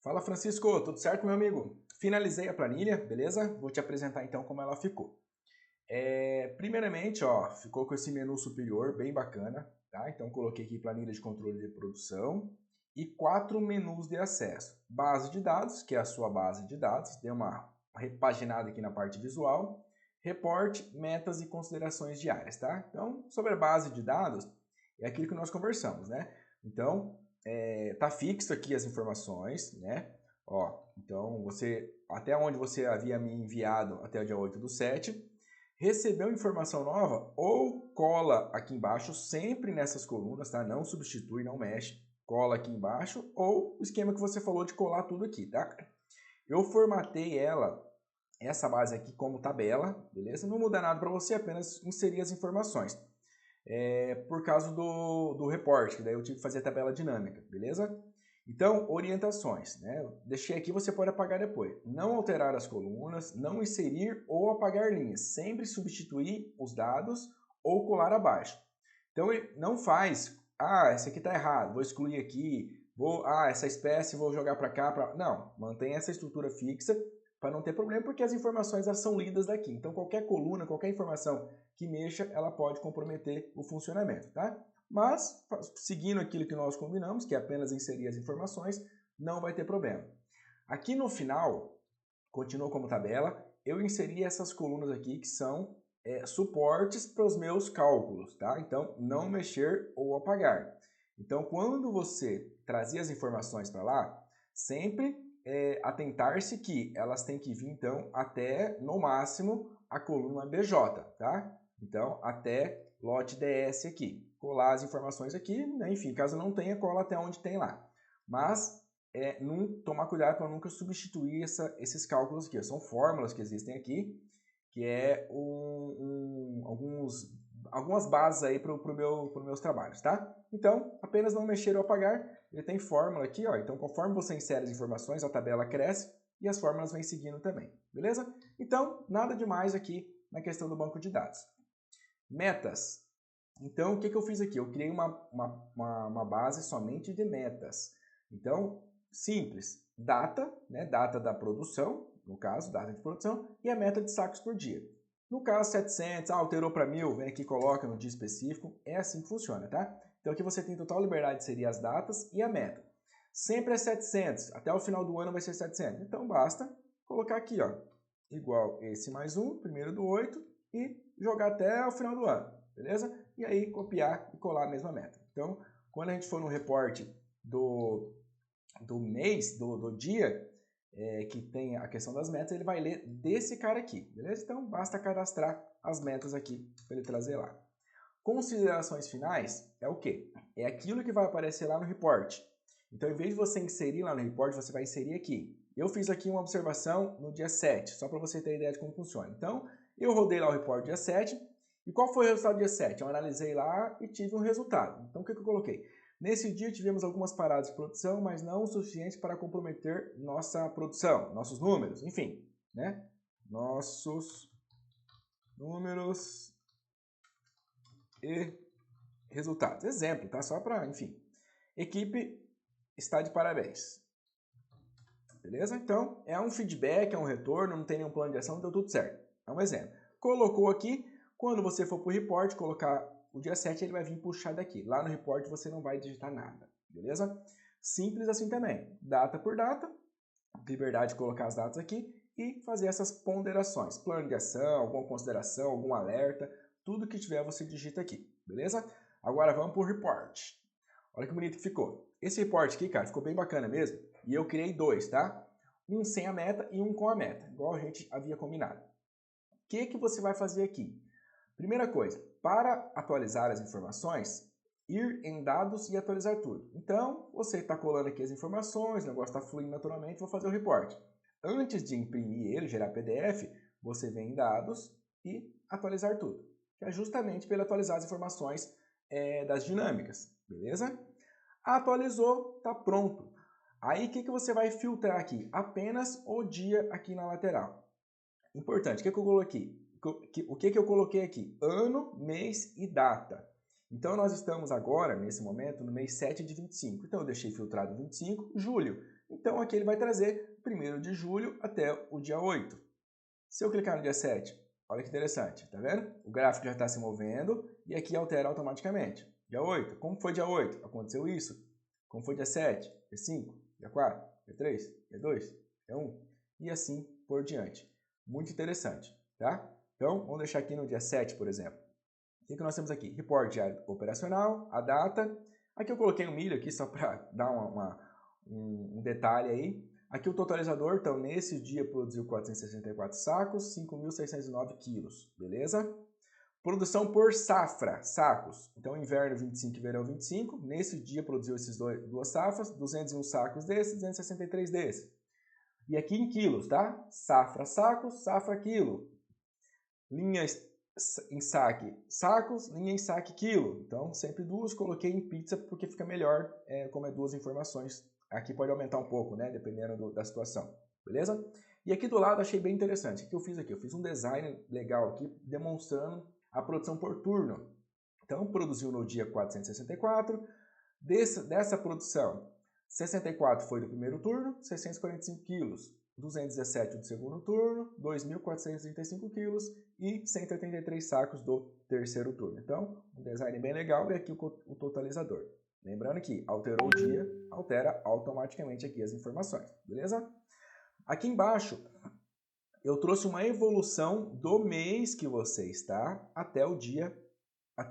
Fala Francisco, tudo certo meu amigo? Finalizei a planilha, beleza? Vou te apresentar então como ela ficou. Primeiramente, ó, ficou com esse menu superior bem bacana, tá? Então coloquei aqui planilha de controle de produção e 4 menus de acesso. Base de dados, que é a sua base de dados, deu uma repaginada aqui na parte visual. Reporte, metas e considerações diárias, tá? Então, sobre a base de dados, é aquilo que nós conversamos, né? Então, tá fixo aqui as informações, né? Ó, então, até onde você havia me enviado até o dia 8/7, recebeu informação nova ou cola aqui embaixo, sempre nessas colunas, tá? Não substitui, não mexe, cola aqui embaixo, ou o esquema que você falou de colar tudo aqui, tá? Eu formatei essa base aqui como tabela, beleza? Não muda nada para você, apenas inserir as informações. Por causa do reporte, que daí eu tive que fazer a tabela dinâmica, beleza? Então, orientações, né? Eu deixei aqui, você pode apagar depois. Não alterar as colunas, não inserir ou apagar linhas. Sempre substituir os dados ou colar abaixo. Então, não faz, esse aqui está errado, vou excluir aqui, essa espécie vou jogar para cá. Não, mantém essa estrutura fixa para não ter problema, porque as informações elas são lidas daqui. Então, qualquer coluna, qualquer informação que mexa, ela pode comprometer o funcionamento, tá? Mas, seguindo aquilo que nós combinamos, que é apenas inserir as informações, não vai ter problema. Aqui no final, continua como tabela, eu inseri essas colunas aqui que são suportes para os meus cálculos, tá? Então, não mexer ou apagar. Então, quando você trazia as informações para lá, sempre atentar-se que elas têm que vir, então, até, no máximo, a coluna BJ, tá? Então, até lote DS aqui. Colar as informações aqui, né? Enfim, caso não tenha, cola até onde tem lá. Mas, tomar cuidado para nunca substituir esses cálculos aqui. São fórmulas que existem aqui, que é algumas bases aí para os meus trabalhos, tá? Então, apenas não mexer ou apagar. Ele tem fórmula aqui, ó. Então, conforme você insere as informações, a tabela cresce e as fórmulas vêm seguindo também, beleza? Então, nada demais aqui na questão do banco de dados. Metas. Então, o que eu fiz aqui? Eu criei uma base somente de metas. Então, simples. Data, né? Data da produção, no caso, data de produção, e a meta de sacos por dia. No caso, 700, alterou para 1000, vem aqui e coloca no dia específico. É assim que funciona, tá? Então, aqui você tem total liberdade de inserir as datas e a meta. Sempre é 700, até o final do ano vai ser 700. Então, basta colocar aqui, ó, igual esse mais 1, primeiro do 8, e jogar até o final do ano, beleza? E aí copiar e colar a mesma meta. Então, quando a gente for no reporte do mês, do dia, que tem a questão das metas, ele vai ler desse cara aqui, beleza? Então, basta cadastrar as metas aqui para ele trazer lá. Considerações finais é o quê? É aquilo que vai aparecer lá no report. Então, em vez de você inserir lá no report, você vai inserir aqui. Eu fiz aqui uma observação no dia 7, só para você ter ideia de como funciona. Então, eu rodei lá o report dia 7, e qual foi o resultado do dia 7? Eu analisei lá e tive um resultado. Então, o que eu coloquei? Nesse dia tivemos algumas paradas de produção, mas não o suficiente para comprometer nossa produção, nossos números, enfim, né? Nossos números e resultados. Exemplo, tá? Só para, enfim. Equipe está de parabéns. Beleza? Então, é um feedback, é um retorno, não tem nenhum plano de ação, deu tudo certo. É um exemplo. Colocou aqui, quando você for para o report, colocar o dia 7, ele vai vir puxar daqui. Lá no report você não vai digitar nada, beleza? Simples assim também. Data por data, liberdade de colocar as datas aqui e fazer essas ponderações. Plano de ação, alguma consideração, algum alerta, tudo que tiver você digita aqui, beleza? Agora vamos para o report. Olha que bonito que ficou. Esse report aqui, cara, ficou bem bacana mesmo. E eu criei 2, tá? Um sem a meta e um com a meta, igual a gente havia combinado. O que você vai fazer aqui? Primeira coisa, para atualizar as informações, ir em dados e atualizar tudo. Então, você está colando aqui as informações, o negócio está fluindo naturalmente, vou fazer o report. Antes de imprimir ele, gerar PDF, você vem em dados e atualizar tudo. Que é justamente para ele atualizar as informações das dinâmicas, beleza? Atualizou, está pronto. Aí, o que você vai filtrar aqui? Apenas o dia aqui na lateral. Importante, o que eu coloquei? O que eu coloquei aqui? Ano, mês e data. Então, nós estamos agora, nesse momento, no mês 7 de 25. Então, eu deixei filtrado 25, julho. Então aqui ele vai trazer 1º de julho até o dia 8. Se eu clicar no dia 7, olha que interessante, tá vendo? O gráfico já está se movendo e aqui altera automaticamente. Dia 8, como foi dia 8? Aconteceu isso. Como foi dia 7, dia 5, dia 4, dia 3, dia 2, dia 1 e assim por diante. Muito interessante, tá? Então, vamos deixar aqui no dia 7, por exemplo. O que nós temos aqui? Report diário operacional, a data. Aqui eu coloquei um milho aqui só para dar um detalhe aí. Aqui o totalizador, então, nesse dia produziu 464 sacos, 5.609 quilos, beleza? Produção por safra, sacos. Então, inverno 25 e verão 25. Nesse dia produziu esses duas safras, 201 sacos desses, 263 desses. E aqui em quilos, tá? Safra, sacos, safra, quilo. Linha em saque, sacos, linha em saque, quilo. Então, sempre duas, coloquei em pizza porque fica melhor, como é duas informações. Aqui pode aumentar um pouco, né? Dependendo da situação, beleza? E aqui do lado achei bem interessante. O que eu fiz aqui? Eu fiz um design legal aqui, demonstrando a produção por turno. Então, produziu no dia 464. Dessa produção, 64 foi do primeiro turno, 645 quilos. 217 do segundo turno, 2.435 quilos e 183 sacos do terceiro turno. Então, um design bem legal e aqui o totalizador. Lembrando que alterou o dia, altera automaticamente aqui as informações, beleza? Aqui embaixo, eu trouxe uma evolução do mês que você está até o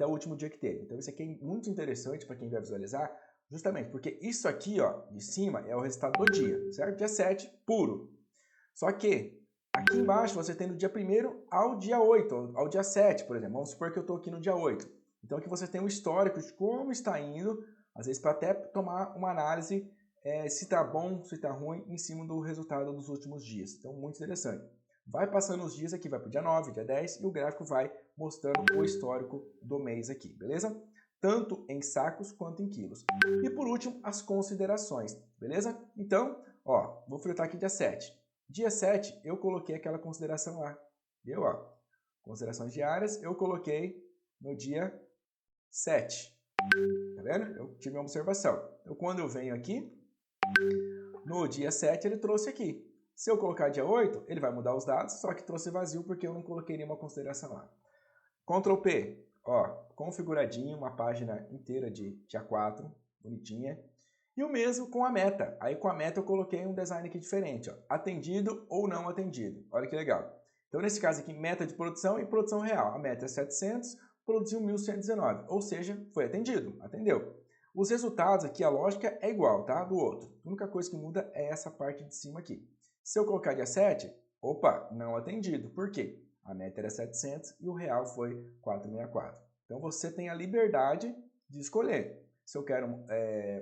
último dia que teve. Então, isso aqui é muito interessante para quem vai visualizar, justamente porque isso aqui, ó, de cima é o resultado do dia, certo? Dia 7, puro. Só que aqui embaixo você tem do dia 1º ao dia 8, ao dia 7, por exemplo. Vamos supor que eu estou aqui no dia 8. Então aqui você tem um histórico de como está indo, às vezes para até tomar uma análise se está bom, se está ruim, em cima do resultado dos últimos dias. Então muito interessante. Vai passando os dias aqui, vai para o dia 9, dia 10 e o gráfico vai mostrando o histórico do mês aqui, beleza? Tanto em sacos quanto em quilos. E por último, as considerações, beleza? Então, ó, vou filtrar aqui dia 7. Dia 7, eu coloquei aquela consideração lá, viu? Ó, considerações diárias, eu coloquei no dia 7. Tá vendo? Eu tive uma observação. Então, quando eu venho aqui, no dia 7, ele trouxe aqui. Se eu colocar dia 8, ele vai mudar os dados, só que trouxe vazio porque eu não coloquei nenhuma consideração lá. Ctrl P, ó, configuradinho, uma página inteira de dia 4, bonitinha. E o mesmo com a meta. Aí com a meta eu coloquei um design aqui diferente, ó, atendido ou não atendido. Olha que legal. Então nesse caso aqui, meta de produção e produção real. A meta é 700, produziu 1.119, ou seja, foi atendido, atendeu. Os resultados aqui, a lógica é igual, tá? Do outro. A única coisa que muda é essa parte de cima aqui. Se eu colocar dia 7, opa, não atendido. Por quê? A meta era 700 e o real foi 464. Então você tem a liberdade de escolher se eu quero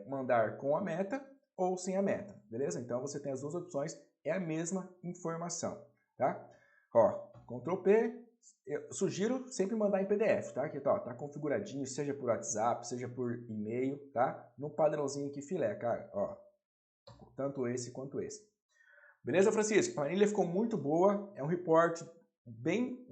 mandar com a meta ou sem a meta, beleza? Então você tem as duas opções, é a mesma informação, tá? Ó, Ctrl P, eu sugiro sempre mandar em PDF, tá? Aqui tá configuradinho, seja por WhatsApp, seja por e-mail, tá? No padrãozinho aqui filé, cara, ó, tanto esse quanto esse. Beleza, Francisco? A planilha ficou muito boa, é um report bem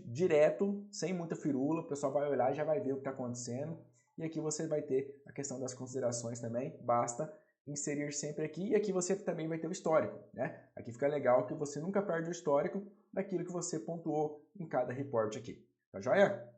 direto, sem muita firula, o pessoal vai olhar e já vai ver o que está acontecendo. E aqui você vai ter a questão das considerações também, basta inserir sempre aqui. E aqui você também vai ter o histórico, né? Aqui fica legal que você nunca perde o histórico daquilo que você pontuou em cada report aqui. Tá joia?